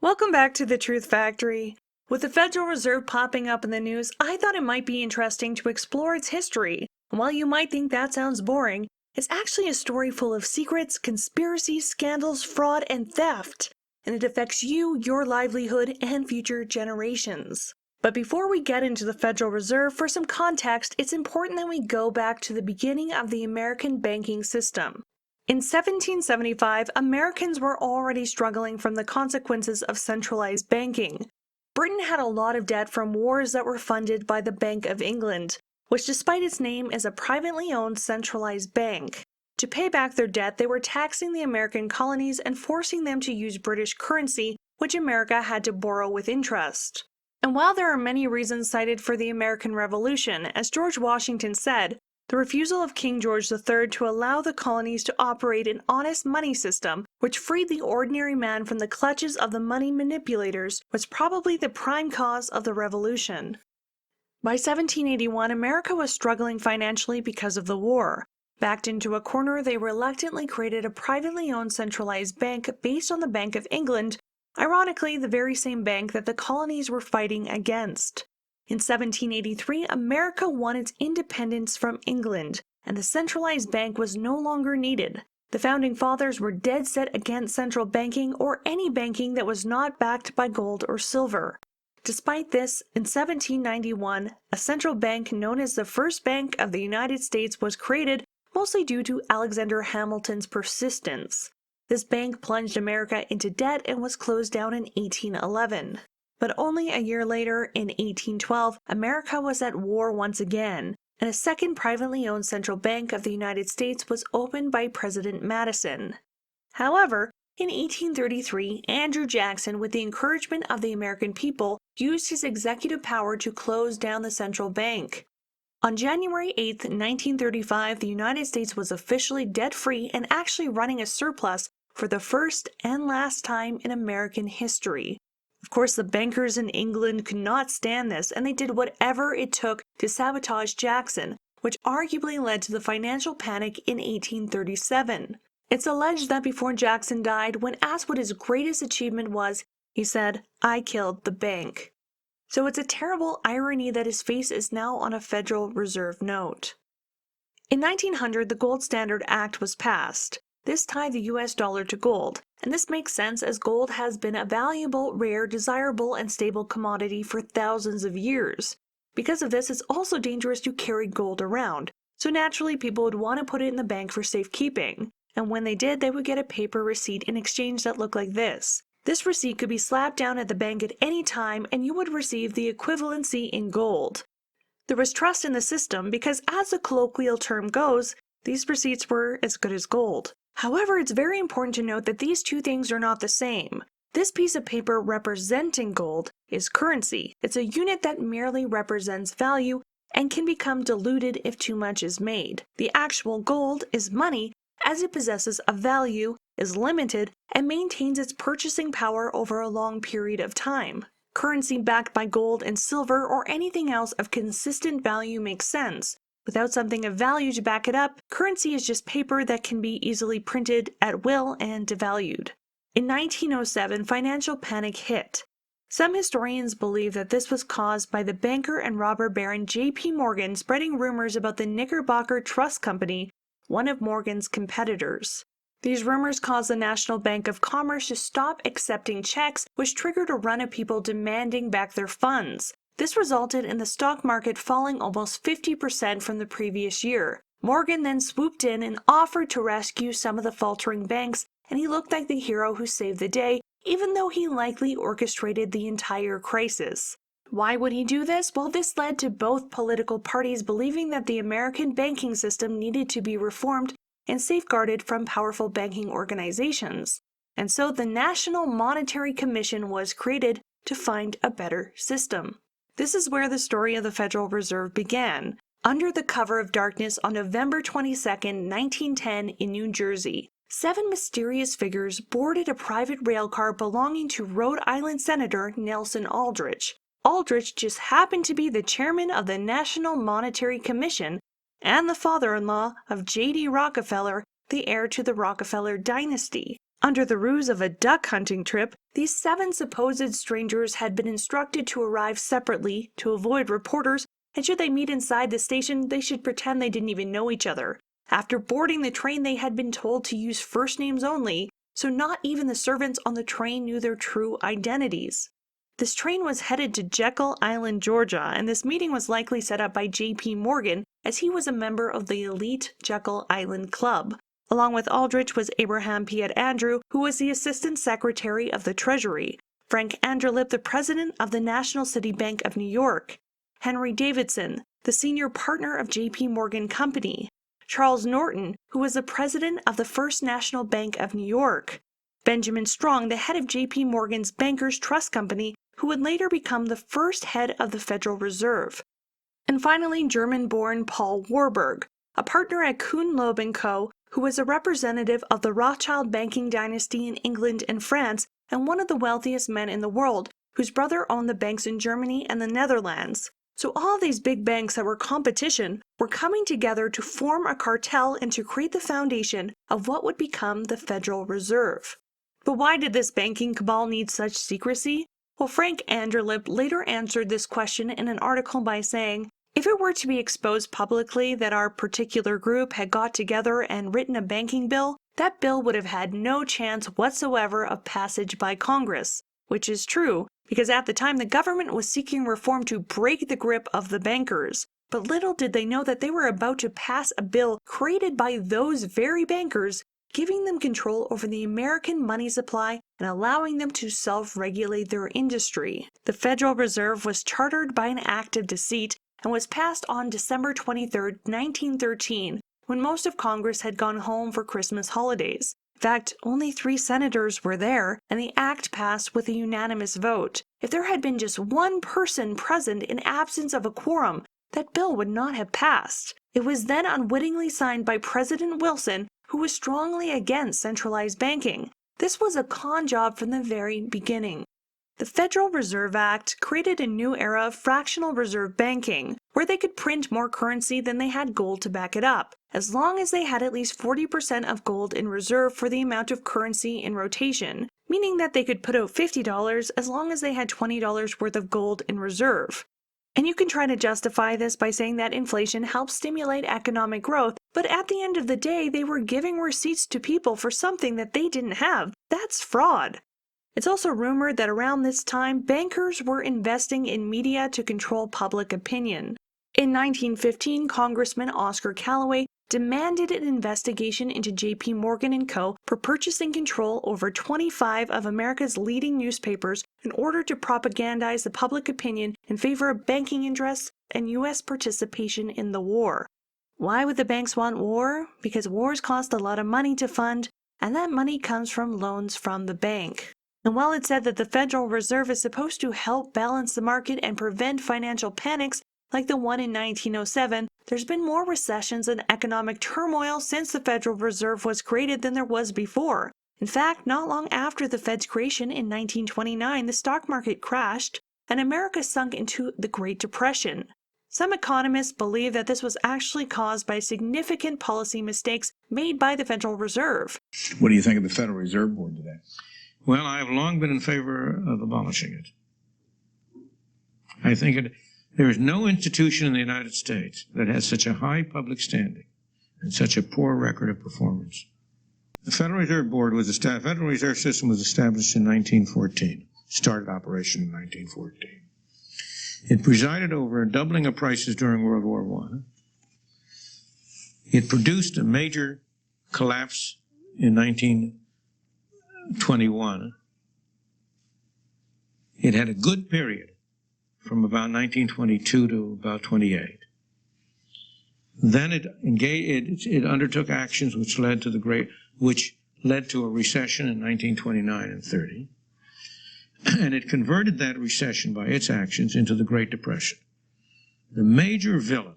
Welcome back to the Truth Factory. With the Federal Reserve popping up in the news, I thought it might be interesting to explore its history. And while you might think that sounds boring, it's actually a story full of secrets, conspiracies, scandals, fraud, and theft. And it affects you, your livelihood, and future generations. But before we get into the Federal Reserve, for some context, it's important that we go back to the beginning of the American banking system. In 1775, Americans were already struggling from the consequences of centralized banking. Britain had a lot of debt from wars that were funded by the Bank of England, which despite its name is a privately owned centralized bank. To pay back their debt, they were taxing the American colonies and forcing them to use British currency, which America had to borrow with interest. And while there are many reasons cited for the American Revolution, as George Washington said, the refusal of King George III to allow the colonies to operate an honest money system, which freed the ordinary man from the clutches of the money manipulators, was probably the prime cause of the revolution. By 1781, America was struggling financially because of the war. Backed into a corner, they reluctantly created a privately owned centralized bank based on the Bank of England, ironically the very same bank that the colonies were fighting against. In 1783, America won its independence from England, and the centralized bank was no longer needed. The Founding Fathers were dead set against central banking or any banking that was not backed by gold or silver. Despite this, in 1791, a central bank known as the First Bank of the United States was created, mostly due to Alexander Hamilton's persistence. This bank plunged America into debt and was closed down in 1811. But only a year later, in 1812, America was at war once again, and a second privately owned central bank of the United States was opened by President Madison. However, in 1833, Andrew Jackson, with the encouragement of the American people, used his executive power to close down the central bank. On January 8, 1935, the United States was officially debt-free and actually running a surplus for the first and last time in American history. Of course, the bankers in England could not stand this, and they did whatever it took to sabotage Jackson, which arguably led to the financial panic in 1837. It's alleged that before Jackson died, when asked what his greatest achievement was, he said, "I killed the bank." So it's a terrible irony that his face is now on a Federal Reserve note. In 1900, the Gold Standard Act was passed. This tied the US dollar to gold, and this makes sense as gold has been a valuable, rare, desirable, and stable commodity for thousands of years. Because of this, it's also dangerous to carry gold around, so naturally people would want to put it in the bank for safekeeping, and when they did, they would get a paper receipt in exchange that looked like this. This receipt could be slapped down at the bank at any time, and you would receive the equivalency in gold. There was trust in the system because, as the colloquial term goes, these receipts were as good as gold. However, it's very important to note that these two things are not the same. This piece of paper representing gold is currency. It's a unit that merely represents value and can become diluted if too much is made. The actual gold is money, as it possesses a value, is limited, and maintains its purchasing power over a long period of time. Currency backed by gold and silver or anything else of consistent value makes sense. Without something of value to back it up, currency is just paper that can be easily printed at will and devalued. In 1907, financial panic hit. Some historians believe that this was caused by the banker and robber baron J.P. Morgan spreading rumors about the Knickerbocker Trust Company, one of Morgan's competitors. These rumors caused the National Bank of Commerce to stop accepting checks, which triggered a run of people demanding back their funds. This resulted in the stock market falling almost 50% from the previous year. Morgan then swooped in and offered to rescue some of the faltering banks, and he looked like the hero who saved the day, even though he likely orchestrated the entire crisis. Why would he do this? Well, this led to both political parties believing that the American banking system needed to be reformed and safeguarded from powerful banking organizations. And so the National Monetary Commission was created to find a better system. This is where the story of the Federal Reserve began. Under the cover of darkness on November 22, 1910 in New Jersey, 7 mysterious figures boarded a private railcar belonging to Rhode Island Senator Nelson Aldrich. Aldrich just happened to be the chairman of the National Monetary Commission and the father-in-law of J.D. Rockefeller, the heir to the Rockefeller dynasty. Under the ruse of a duck hunting trip, these 7 supposed strangers had been instructed to arrive separately to avoid reporters, and should they meet inside the station, they should pretend they didn't even know each other. After boarding the train, they had been told to use first names only, so not even the servants on the train knew their true identities. This train was headed to Jekyll Island, Georgia, and this meeting was likely set up by J.P. Morgan, as he was a member of the elite Jekyll Island Club. Along with Aldrich was Abraham Piet Andrew, who was the Assistant Secretary of the Treasury, Frank Anderlip, the President of the National City Bank of New York, Henry Davidson, the Senior Partner of J.P. Morgan Company, Charles Norton, who was the President of the First National Bank of New York, Benjamin Strong, the head of J.P. Morgan's Bankers Trust Company, who would later become the first head of the Federal Reserve, and finally German-born Paul Warburg, a partner at Kuhn Loeb & Co., who was a representative of the Rothschild banking dynasty in England and France and one of the wealthiest men in the world, whose brother owned the banks in Germany and the Netherlands. So all these big banks that were competition were coming together to form a cartel and to create the foundation of what would become the Federal Reserve. But why did this banking cabal need such secrecy? Well, Frank Anderlip later answered this question in an article by saying, "If it were to be exposed publicly that our particular group had got together and written a banking bill, that bill would have had no chance whatsoever of passage by Congress," which is true, because at the time the government was seeking reform to break the grip of the bankers. But little did they know that they were about to pass a bill created by those very bankers, giving them control over the American money supply and allowing them to self-regulate their industry. The Federal Reserve was chartered by an act of deceit and was passed on December 23, 1913, when most of Congress had gone home for Christmas holidays. In fact, only 3 senators were there, and the act passed with a unanimous vote. If there had been just one person present in absence of a quorum, that bill would not have passed. It was then unwittingly signed by President Wilson, who was strongly against centralized banking. This was a con job from the very beginning. The Federal Reserve Act created a new era of fractional reserve banking, where they could print more currency than they had gold to back it up, as long as they had at least 40% of gold in reserve for the amount of currency in rotation, meaning that they could put out $50 as long as they had $20 worth of gold in reserve. And you can try to justify this by saying that inflation helps stimulate economic growth, but at the end of the day, they were giving receipts to people for something that they didn't have. That's fraud. It's also rumored that around this time, bankers were investing in media to control public opinion. In 1915, Congressman Oscar Callaway demanded an investigation into J.P. Morgan & Co. for purchasing control over 25 of America's leading newspapers in order to propagandize the public opinion in favor of banking interests and U.S. participation in the war. Why would the banks want war? Because wars cost a lot of money to fund, and that money comes from loans from the bank. And while it's said that the Federal Reserve is supposed to help balance the market and prevent financial panics like the one in 1907, there's been more recessions and economic turmoil since the Federal Reserve was created than there was before. In fact, not long after the Fed's creation in 1929, the stock market crashed and America sunk into the Great Depression. Some economists believe that this was actually caused by significant policy mistakes made by the Federal Reserve. What do you think of the Federal Reserve Board today? Well, I have long been in favor of abolishing it. I think there is no institution in the United States that has such a high public standing and such a poor record of performance. The Federal Reserve Board Federal Reserve System was established in 1914, started operation in 1914. It presided over a doubling of prices during World War I. It produced a major collapse in 1921. It had a good period from about 1922 to about 28. Then it undertook actions which led to a recession in 1929 and 30. And it converted that recession by its actions into the Great Depression. The major villain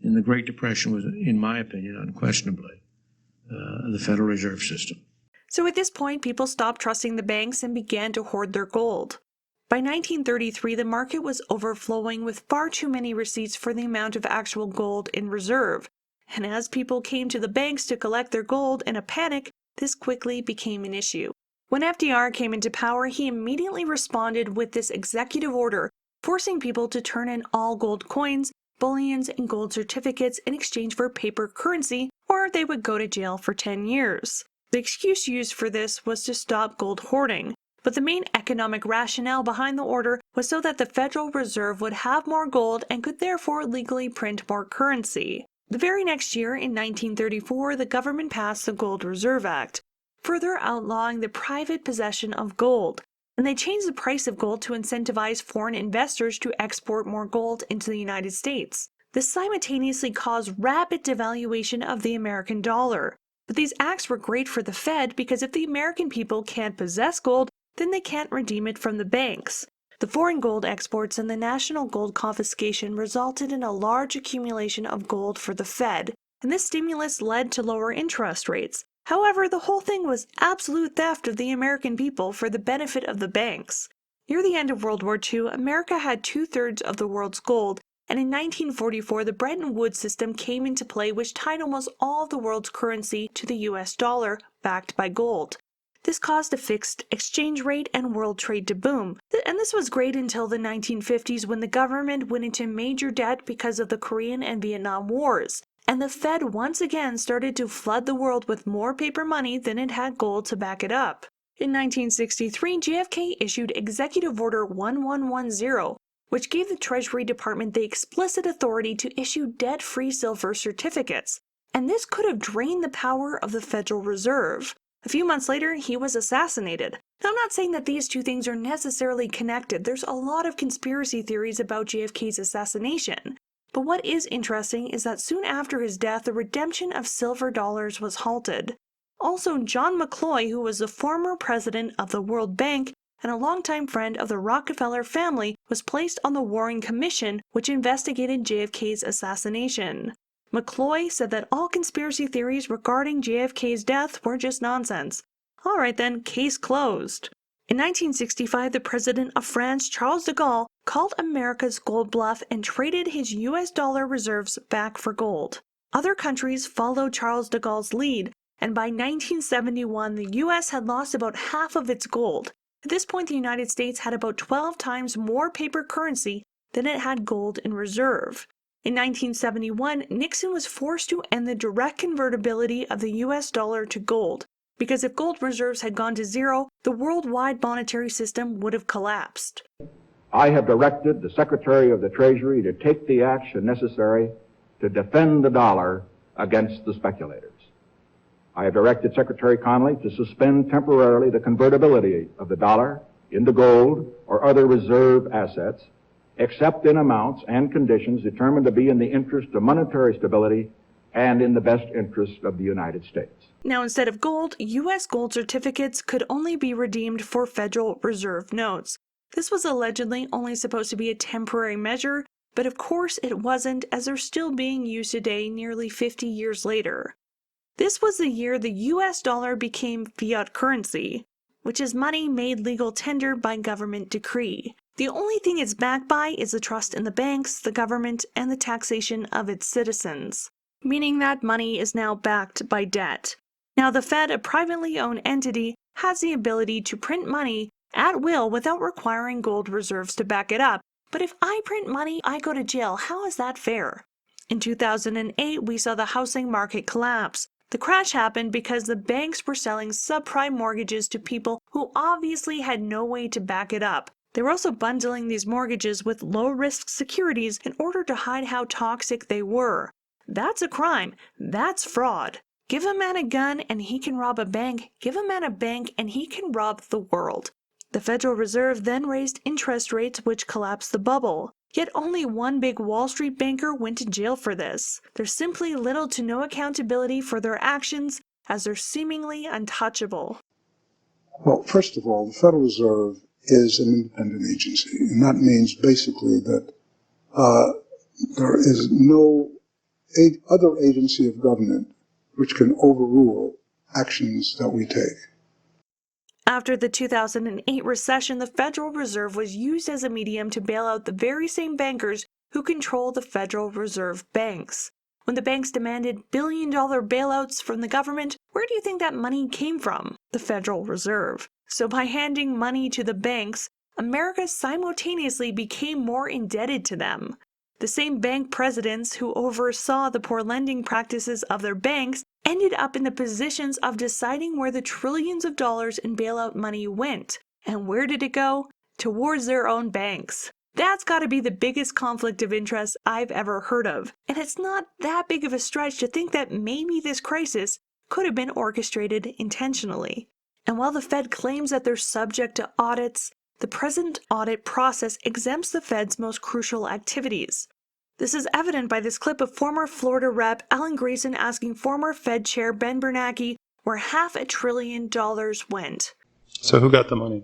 in the Great Depression was, in my opinion, unquestionably, the Federal Reserve System. So at this point, people stopped trusting the banks and began to hoard their gold. By 1933, the market was overflowing with far too many receipts for the amount of actual gold in reserve. And as people came to the banks to collect their gold in a panic, this quickly became an issue. When FDR came into power, he immediately responded with this executive order, forcing people to turn in all gold coins, bullions, and gold certificates in exchange for paper currency, or they would go to jail for 10 years. The excuse used for this was to stop gold hoarding, but the main economic rationale behind the order was so that the Federal Reserve would have more gold and could therefore legally print more currency. The very next year, in 1934, the government passed the Gold Reserve Act, further outlawing the private possession of gold, and they changed the price of gold to incentivize foreign investors to export more gold into the United States. This simultaneously caused rapid devaluation of the American dollar. But these acts were great for the Fed because if the American people can't possess gold, then they can't redeem it from the banks. The foreign gold exports and the national gold confiscation resulted in a large accumulation of gold for the Fed, and this stimulus led to lower interest rates. However, the whole thing was absolute theft of the American people for the benefit of the banks. Near the end of World War II, America had 2/3 of the world's gold, and in 1944 the Bretton Woods system came into play, which tied almost all of the world's currency to the US dollar, backed by gold. This caused a fixed exchange rate and world trade to boom, and this was great until the 1950s when the government went into major debt because of the Korean and Vietnam Wars, and the Fed once again started to flood the world with more paper money than it had gold to back it up. In 1963, JFK issued Executive Order 1110, which gave the Treasury Department the explicit authority to issue debt-free silver certificates, and this could have drained the power of the Federal Reserve. A few months later, he was assassinated. Now, I'm not saying that these two things are necessarily connected. There's a lot of conspiracy theories about JFK's assassination. But what is interesting is that soon after his death, the redemption of silver dollars was halted. Also, John Mccloy, who was the former president of the World Bank and a longtime friend of the Rockefeller family, was placed on the Warren Commission, which investigated JFK's assassination. Mccloy said that all conspiracy theories regarding JFK's death were just nonsense. Alright then, case closed. In 1965, the president of France, Charles de Gaulle, called America's gold bluff and traded his US dollar reserves back for gold. Other countries followed Charles de Gaulle's lead, and by 1971, the US had lost about half of its gold. At this point, the United States had about 12 times more paper currency than it had gold in reserve. In 1971, Nixon was forced to end the direct convertibility of the US dollar to gold, because if gold reserves had gone to zero, the worldwide monetary system would have collapsed. I have directed the Secretary of the Treasury to take the action necessary to defend the dollar against the speculators. I have directed Secretary Connally to suspend temporarily the convertibility of the dollar into gold or other reserve assets, except in amounts and conditions determined to be in the interest of monetary stability and in the best interest of the United States. Now, instead of gold, U.S. gold certificates could only be redeemed for Federal Reserve notes. This was allegedly only supposed to be a temporary measure, but of course it wasn't, as they're still being used today nearly 50 years later. This was the year the U.S. dollar became fiat currency, which is money made legal tender by government decree. The only thing it's backed by is the trust in the banks, the government, and the taxation of its citizens, meaning that money is now backed by debt. Now, the Fed, a privately owned entity, has the ability to print money at will without requiring gold reserves to back it up. But if I print money, I go to jail. How is that fair? In 2008, we saw the housing market collapse. The crash happened because the banks were selling subprime mortgages to people who obviously had no way to back it up. They were also bundling these mortgages with low-risk securities in order to hide how toxic they were. That's a crime. That's fraud. Give a man a gun and he can rob a bank. Give a man a bank and he can rob the world. The Federal Reserve then raised interest rates, which collapsed the bubble. Yet only one big Wall Street banker went to jail for this. There's simply little to no accountability for their actions, as they're seemingly untouchable. Well, first of all, the Federal Reserve is an independent agency, and that means basically that there is no other agency of government which can overrule actions that we take. After the 2008 recession, the Federal Reserve was used as a medium to bail out the very same bankers who control the Federal Reserve banks. When the banks demanded billion-dollar bailouts from the government, where do you think that money came from? The Federal Reserve. So by handing money to the banks, America simultaneously became more indebted to them. The same bank presidents who oversaw the poor lending practices of their banks ended up in the positions of deciding where the trillions of dollars in bailout money went. And where did it go? Towards their own banks. That's got to be the biggest conflict of interest I've ever heard of. And it's not that big of a stretch to think that maybe this crisis could have been orchestrated intentionally. And while the Fed claims that they're subject to audits, the present audit process exempts the Fed's most crucial activities. This is evident by this clip of former Florida Rep. Alan Grayson asking former Fed Chair Ben Bernanke where $500 billion went. So who got the money?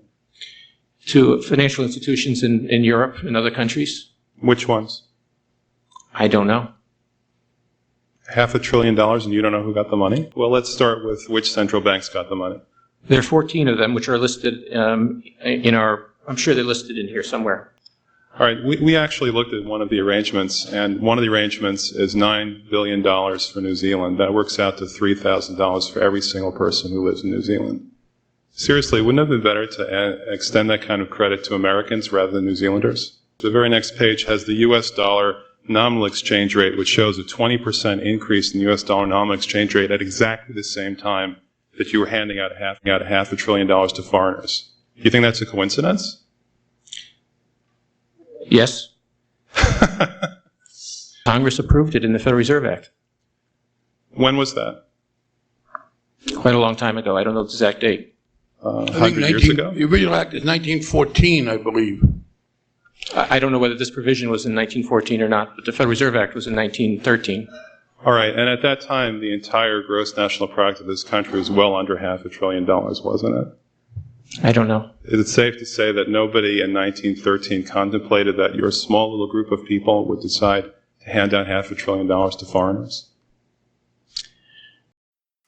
To financial institutions in Europe and other countries? Which ones? I don't know. $500 billion and you don't know who got the money? Well, let's start with which central banks got the money. There are 14 of them, which are listed in our, I'm sure they're listed in here somewhere. All right, we actually looked at one of the arrangements, and one of the arrangements is $9 billion for New Zealand. That works out to $3,000 for every single person who lives in New Zealand. Seriously, wouldn't it have been better to extend that kind of credit to Americans rather than New Zealanders? The very next page has the U.S. dollar nominal exchange rate, which shows a 20% increase in the U.S. dollar nominal exchange rate at exactly the same time that you were handing out $500 billion to foreigners. Do you think that's a coincidence? Yes. Congress approved it in the Federal Reserve Act. When was that? Quite a long time ago. I don't know the exact date. 100 years ago? The original act is 1914, I believe. I don't know whether this provision was in 1914 or not, but the Federal Reserve Act was in 1913. All right, and at that time, the entire gross national product of this country was well under $500 billion, wasn't it? I don't know. Is it safe to say that nobody in 1913 contemplated that your small little group of people would decide to hand out $500 billion to foreigners?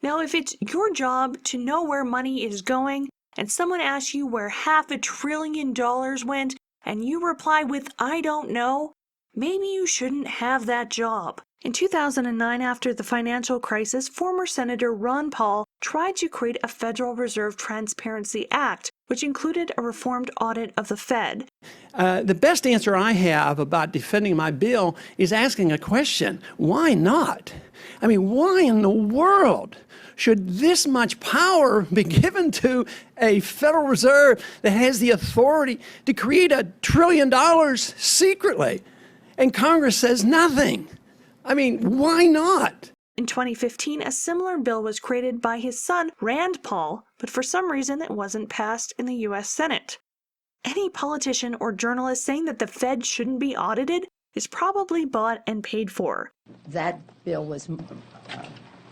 Now, if it's your job to know where money is going, and someone asks you where $500 billion went, and you reply with, I don't know, maybe you shouldn't have that job. In 2009, after the financial crisis, former Senator Ron Paul tried to create a Federal Reserve Transparency Act, which included a reformed audit of the Fed. The best answer I have about defending my bill is asking a question. Why not? I mean, why in the world should this much power be given to a Federal Reserve that has the authority to create $1 trillion secretly? And Congress says nothing. I mean, why not? In 2015, a similar bill was created by his son, Rand Paul, but for some reason it wasn't passed in the U.S. Senate. Any politician or journalist saying that the Fed shouldn't be audited is probably bought and paid for. That bill was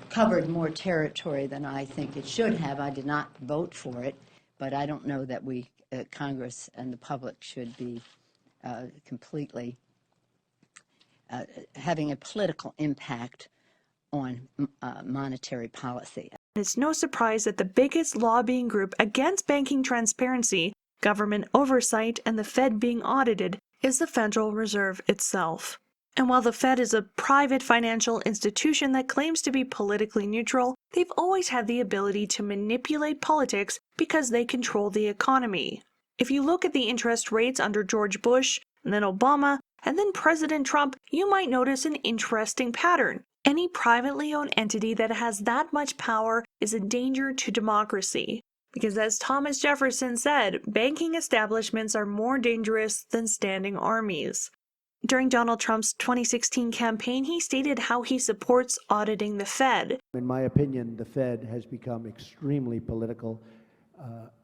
covered more territory than I think it should have. I did not vote for it, but I don't know that we, Congress and the public, should be completely having a political impact on monetary policy. It's no surprise that the biggest lobbying group against banking transparency, government oversight, and the Fed being audited is the Federal Reserve itself. And while the Fed is a private financial institution that claims to be politically neutral, they've always had the ability to manipulate politics because they control the economy. If you look at the interest rates under George Bush, and then Obama, and then President Trump, you might notice an interesting pattern. Any privately owned entity that has that much power is a danger to democracy. Because as Thomas Jefferson said, banking establishments are more dangerous than standing armies. During Donald Trump's 2016 campaign, he stated how he supports auditing the Fed. In my opinion, the Fed has become extremely political.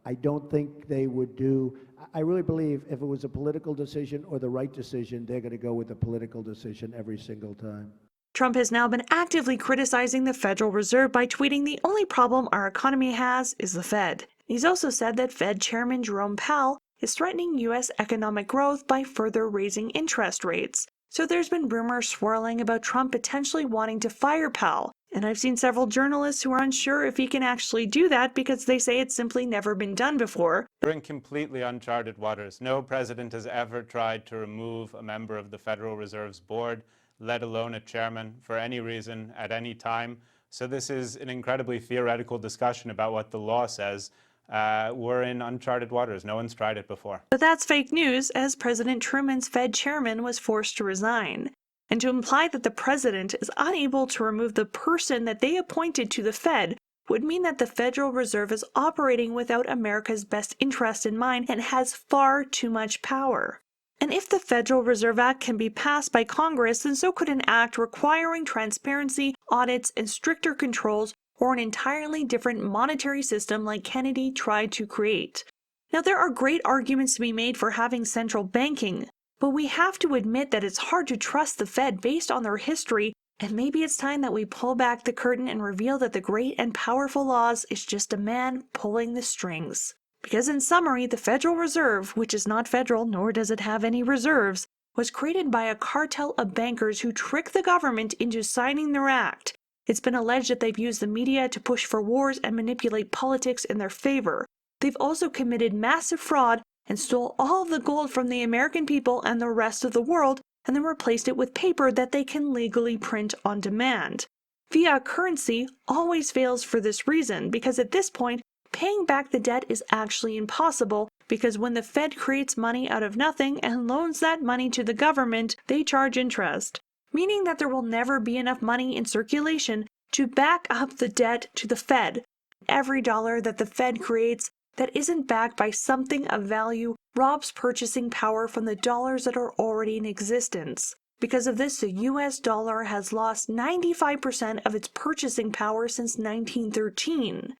I don't think they would do, I really believe if it was a political decision or the right decision, they're going to go with the political decision every single time. Trump has now been actively criticizing the Federal Reserve by tweeting the only problem our economy has is the Fed. He's also said that Fed Chairman Jerome Powell is threatening U.S. economic growth by further raising interest rates. So there's been rumors swirling about Trump potentially wanting to fire Powell. And I've seen several journalists who are unsure if he can actually do that because they say it's simply never been done before. We're in completely uncharted waters. No president has ever tried to remove a member of the Federal Reserve's board. let alone a chairman, for any reason at any time. So this is an incredibly theoretical discussion about what the law says. We're in uncharted waters. No one's tried it before. But that's fake news, as President Truman's Fed chairman was forced to resign. And to imply that the president is unable to remove the person that they appointed to the Fed would mean that the Federal Reserve is operating without America's best interest in mind and has far too much power. And if the Federal Reserve Act can be passed by Congress, then so could an act requiring transparency, audits, and stricter controls, or an entirely different monetary system like Kennedy tried to create. Now, there are great arguments to be made for having central banking, but we have to admit that it's hard to trust the Fed based on their history, and maybe it's time that we pull back the curtain and reveal that the great and powerful laws is just a man pulling the strings. Because in summary, the Federal Reserve, which is not federal nor does it have any reserves, was created by a cartel of bankers who tricked the government into signing their act. It's been alleged that they've used the media to push for wars and manipulate politics in their favor. They've also committed massive fraud and stole all of the gold from the American people and the rest of the world, and then replaced it with paper that they can legally print on demand. Fiat currency always fails for this reason, because at this point, paying back the debt is actually impossible, because when the Fed creates money out of nothing and loans that money to the government, they charge interest, meaning that there will never be enough money in circulation to back up the debt to the Fed. Every dollar that the Fed creates that isn't backed by something of value robs purchasing power from the dollars that are already in existence. Because of this, the US dollar has lost 95% of its purchasing power since 1913.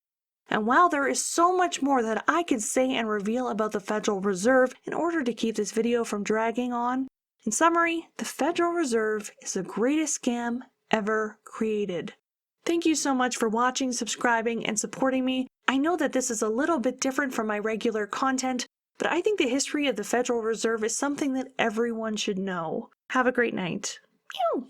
And while there is so much more that I could say and reveal about the Federal Reserve in order to keep this video from dragging on, in summary, the Federal Reserve is the greatest scam ever created. Thank you so much for watching, subscribing, and supporting me. I know that this is a little bit different from my regular content, but I think the history of the Federal Reserve is something that everyone should know. Have a great night. Pew!